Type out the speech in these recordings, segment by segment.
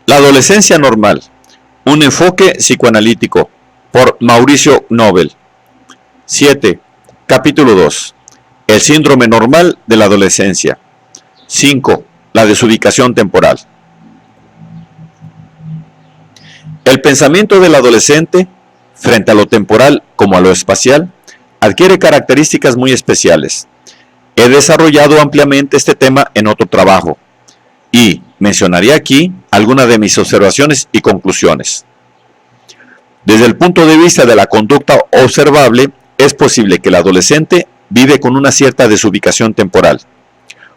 La adolescencia normal, un enfoque psicoanalítico, por Mauricio Nobel. 7. Capítulo 2. El síndrome normal de la adolescencia. 5. La desubicación temporal. El pensamiento del adolescente, frente a lo temporal como a lo espacial, adquiere características muy especiales. He desarrollado ampliamente este tema en otro trabajo y mencionaré aquí algunas de mis observaciones y conclusiones. Desde el punto de vista de la conducta observable, es posible que el adolescente vive con una cierta desubicación temporal.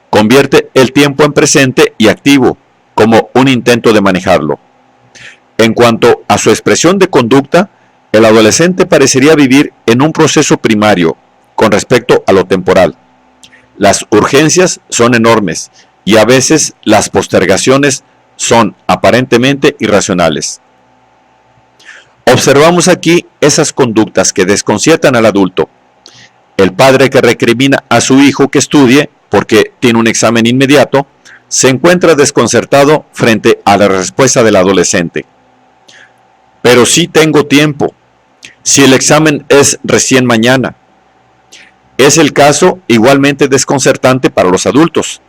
Convierte el tiempo en presente y activo, como un intento de manejarlo. En cuanto a su expresión de conducta, el adolescente parecería vivir en un proceso primario con respecto a lo temporal. Las urgencias son enormes y a veces las postergaciones son aparentemente irracionales. Observamos aquí esas conductas que desconciertan al adulto. El padre que recrimina a su hijo que estudie porque tiene un examen inmediato, se encuentra desconcertado frente a la respuesta del adolescente. Pero sí tengo tiempo, si el examen es recién mañana. Es el caso igualmente desconcertante para los adultos,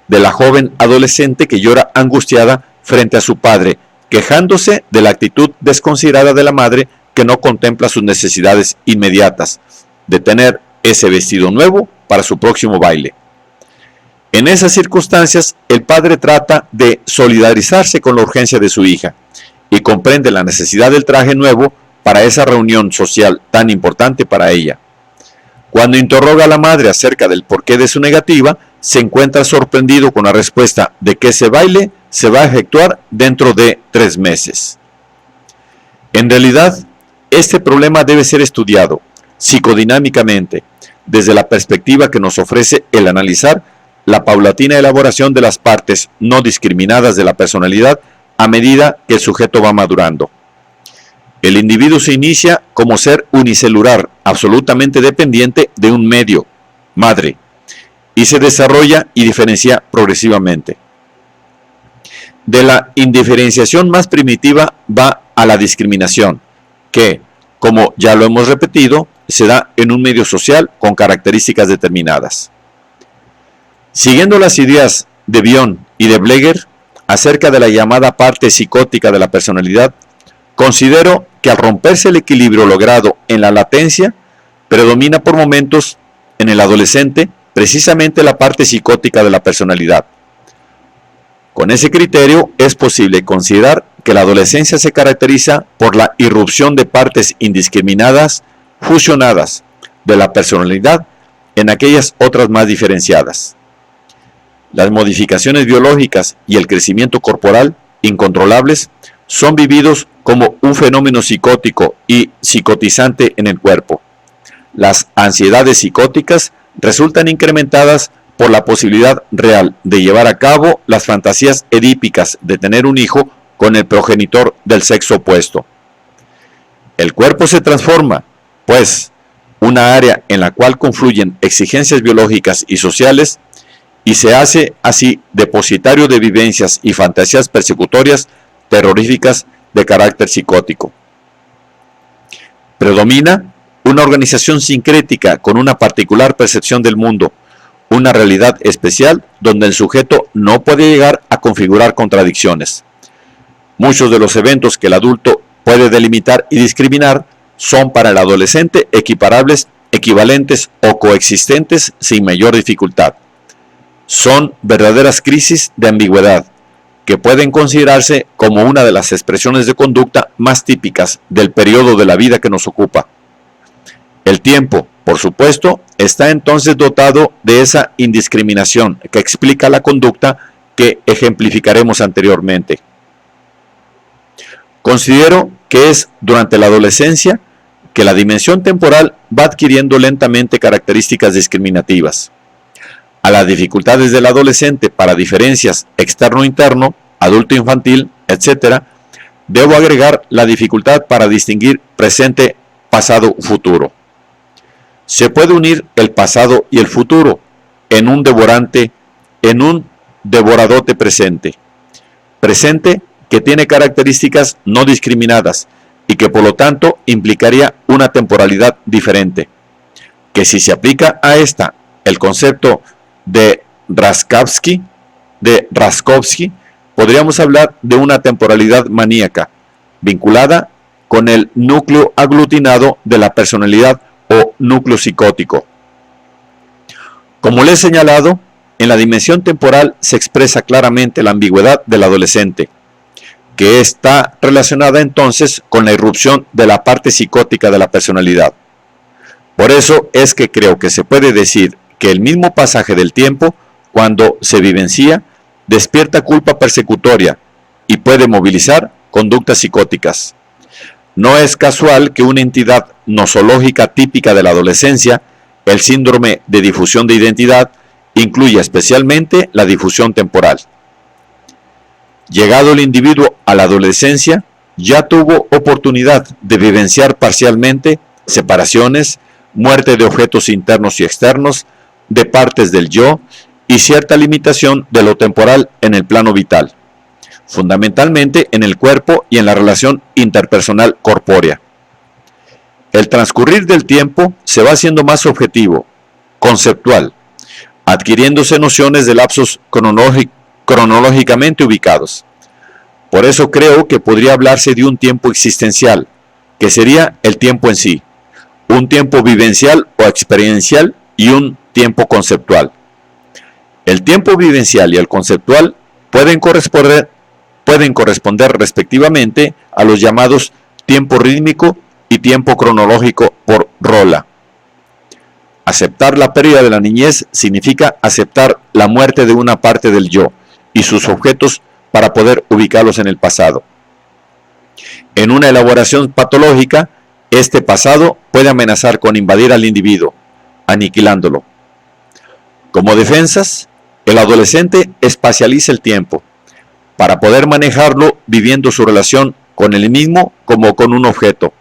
de la joven adolescente que llora angustiada frente a su padre, quejándose de la actitud desconsiderada de la madre que no contempla sus necesidades inmediatas, de tener ese vestido nuevo para su próximo baile. En esas circunstancias, el padre trata de solidarizarse con la urgencia de su hija y comprende la necesidad del traje nuevo para esa reunión social tan importante para ella. Cuando interroga a la madre acerca del porqué de su negativa, se encuentra sorprendido con la respuesta de que ese baile se va a efectuar dentro de 3 meses. En realidad, este problema debe ser estudiado psicodinámicamente, desde la perspectiva que nos ofrece el analizar la paulatina elaboración de las partes no discriminadas de la personalidad a medida que el sujeto va madurando. El individuo se inicia como ser unicelular, absolutamente dependiente de un medio, madre, y se desarrolla y diferencia progresivamente. De la indiferenciación más primitiva va a la discriminación, que, como ya lo hemos repetido, se da en un medio social con características determinadas. Siguiendo las ideas de Bion y de Bleger acerca de la llamada parte psicótica de la personalidad, considero que al romperse el equilibrio logrado en la latencia, predomina por momentos en el adolescente precisamente la parte psicótica de la personalidad. Con ese criterio es posible considerar que la adolescencia se caracteriza por la irrupción de partes indiscriminadas, fusionadas, de la personalidad en aquellas otras más diferenciadas. Las modificaciones biológicas y el crecimiento corporal, incontrolables, son vividos como un fenómeno psicótico y psicotizante en el cuerpo. Las ansiedades psicóticas resultan incrementadas por la posibilidad real de llevar a cabo las fantasías edípicas de tener un hijo con el progenitor del sexo opuesto. El cuerpo se transforma, pues, una área en la cual confluyen exigencias biológicas y sociales, y se hace así depositario de vivencias y fantasías persecutorias terroríficas de carácter psicótico. Predomina una organización sincrética con una particular percepción del mundo, una realidad especial donde el sujeto no puede llegar a configurar contradicciones. Muchos de los eventos que el adulto puede delimitar y discriminar son para el adolescente equiparables, equivalentes o coexistentes sin mayor dificultad. Son verdaderas crisis de ambigüedad, que pueden considerarse como una de las expresiones de conducta más típicas del periodo de la vida que nos ocupa. El tiempo, por supuesto, está entonces dotado de esa indiscriminación que explica la conducta que ejemplificaremos anteriormente. Considero que es durante la adolescencia que la dimensión temporal va adquiriendo lentamente características discriminativas. A las dificultades del adolescente para diferencias externo-interno, adulto-infantil, etc., debo agregar la dificultad para distinguir presente, pasado, futuro. Se puede unir el pasado y el futuro en un devoradote presente. Presente que tiene características no discriminadas y que por lo tanto implicaría una temporalidad diferente, que si se aplica a esta el concepto de Raskowski, podríamos hablar de una temporalidad maníaca, vinculada con el núcleo aglutinado de la personalidad o núcleo psicótico. Como le he señalado, en la dimensión temporal se expresa claramente la ambigüedad del adolescente, que está relacionada entonces con la irrupción de la parte psicótica de la personalidad. Por eso es que creo que se puede decir que el mismo pasaje del tiempo, cuando se vivencia, despierta culpa persecutoria y puede movilizar conductas psicóticas. No es casual que una entidad nosológica típica de la adolescencia, el síndrome de difusión de identidad, incluya especialmente la difusión temporal. Llegado el individuo a la adolescencia, ya tuvo oportunidad de vivenciar parcialmente separaciones, muerte de objetos internos y externos, de partes del yo y cierta limitación de lo temporal en el plano vital, fundamentalmente en el cuerpo y en la relación interpersonal corpórea. El transcurrir del tiempo se va haciendo más objetivo, conceptual, adquiriéndose nociones de lapsos cronológicamente ubicados. Por eso creo que podría hablarse de un tiempo existencial, que sería el tiempo en sí, un tiempo vivencial o experiencial y un tiempo conceptual. El tiempo vivencial y el conceptual pueden corresponder respectivamente a los llamados tiempo rítmico y tiempo cronológico por Rolla. Aceptar la pérdida de la niñez significa aceptar la muerte de una parte del yo y sus objetos para poder ubicarlos en el pasado. En una elaboración patológica, este pasado puede amenazar con invadir al individuo, aniquilándolo. Como defensas, el adolescente espacializa el tiempo, para poder manejarlo viviendo su relación con el mismo como con un objeto.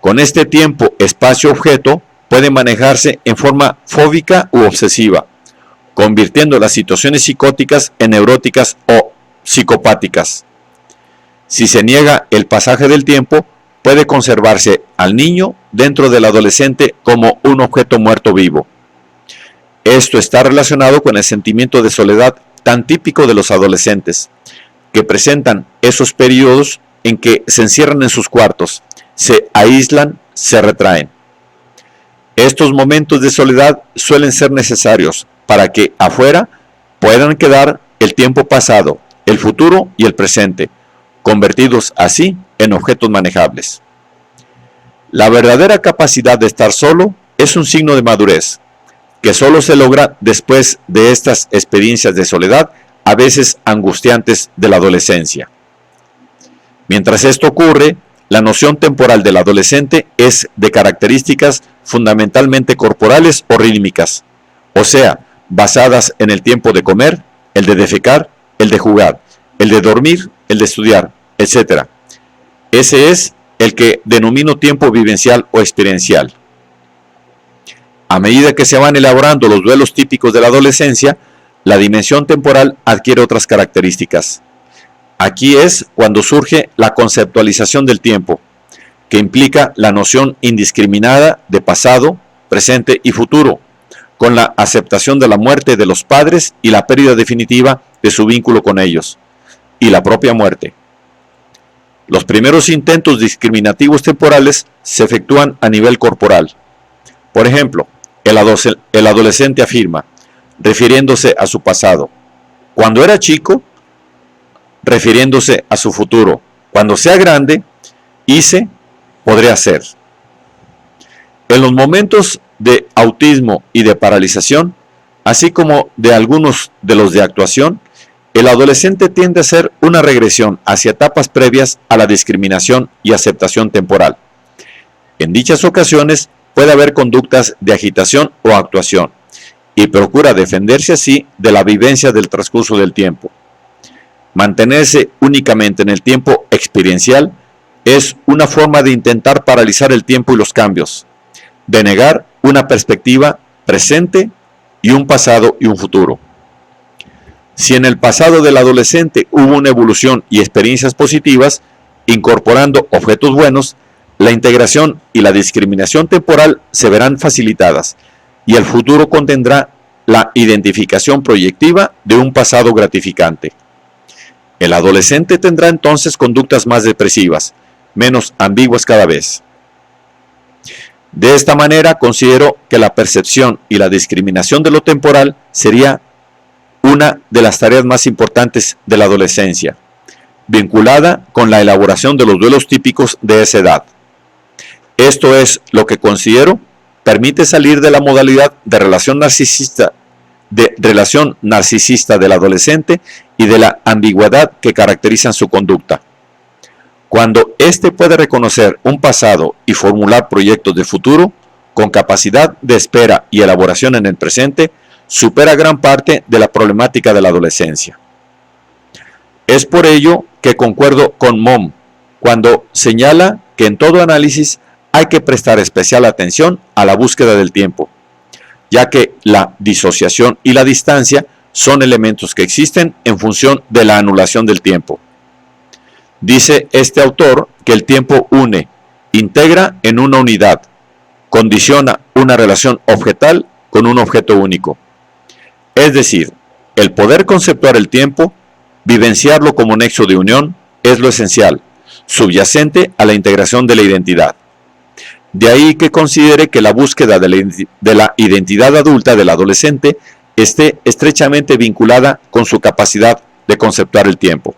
Con este tiempo, espacio-objeto, puede manejarse en forma fóbica u obsesiva, convirtiendo las situaciones psicóticas en neuróticas o psicopáticas. Si se niega el pasaje del tiempo, puede conservarse al niño dentro del adolescente como un objeto muerto vivo. Esto está relacionado con el sentimiento de soledad tan típico de los adolescentes, que presentan esos periodos en que se encierran en sus cuartos, se aíslan, se retraen. Estos momentos de soledad suelen ser necesarios para que afuera puedan quedar el tiempo pasado, el futuro y el presente, convertidos así en objetos manejables. La verdadera capacidad de estar solo es un signo de madurez, que solo se logra después de estas experiencias de soledad, a veces angustiantes de la adolescencia. Mientras esto ocurre, la noción temporal del adolescente es de características fundamentalmente corporales o rítmicas, o sea, basadas en el tiempo de comer, el de defecar, el de jugar, el de dormir, el de estudiar, etc. Ese es el que denomino tiempo vivencial o experiencial. A medida que se van elaborando los duelos típicos de la adolescencia, la dimensión temporal adquiere otras características. Aquí es cuando surge la conceptualización del tiempo, que implica la noción indiscriminada de pasado, presente y futuro, con la aceptación de la muerte de los padres y la pérdida definitiva de su vínculo con ellos, y la propia muerte. Los primeros intentos discriminativos temporales se efectúan a nivel corporal. Por ejemplo, el adolescente afirma, refiriéndose a su pasado: cuando era chico, refiriéndose a su futuro, cuando sea grande, podré hacer. En los momentos de autismo y de paralización, así como de algunos de los de actuación, el adolescente tiende a hacer una regresión hacia etapas previas a la discriminación y aceptación temporal. En dichas ocasiones puede haber conductas de agitación o actuación, y procura defenderse así de la vivencia del transcurso del tiempo. Mantenerse únicamente en el tiempo experiencial es una forma de intentar paralizar el tiempo y los cambios, de negar una perspectiva presente y un pasado y un futuro. Si en el pasado del adolescente hubo una evolución y experiencias positivas, incorporando objetos buenos, la integración y la discriminación temporal se verán facilitadas y el futuro contendrá la identificación proyectiva de un pasado gratificante. El adolescente tendrá entonces conductas más depresivas, menos ambiguas cada vez. De esta manera, considero que la percepción y la discriminación de lo temporal sería una de las tareas más importantes de la adolescencia, vinculada con la elaboración de los duelos típicos de esa edad. Esto es lo que considero permite salir de la modalidad de relación narcisista del adolescente y de la ambigüedad que caracterizan su conducta. Cuando éste puede reconocer un pasado y formular proyectos de futuro, con capacidad de espera y elaboración en el presente, supera gran parte de la problemática de la adolescencia. Es por ello que concuerdo con Mom cuando señala que en todo análisis hay que prestar especial atención a la búsqueda del tiempo, ya que la disociación y la distancia son elementos que existen en función de la anulación del tiempo. Dice este autor que el tiempo une, integra en una unidad, condiciona una relación objetal con un objeto único. Es decir, el poder conceptuar el tiempo, vivenciarlo como nexo de unión, es lo esencial, subyacente a la integración de la identidad. De ahí que considere que la búsqueda de la identidad adulta del adolescente esté estrechamente vinculada con su capacidad de conceptuar el tiempo.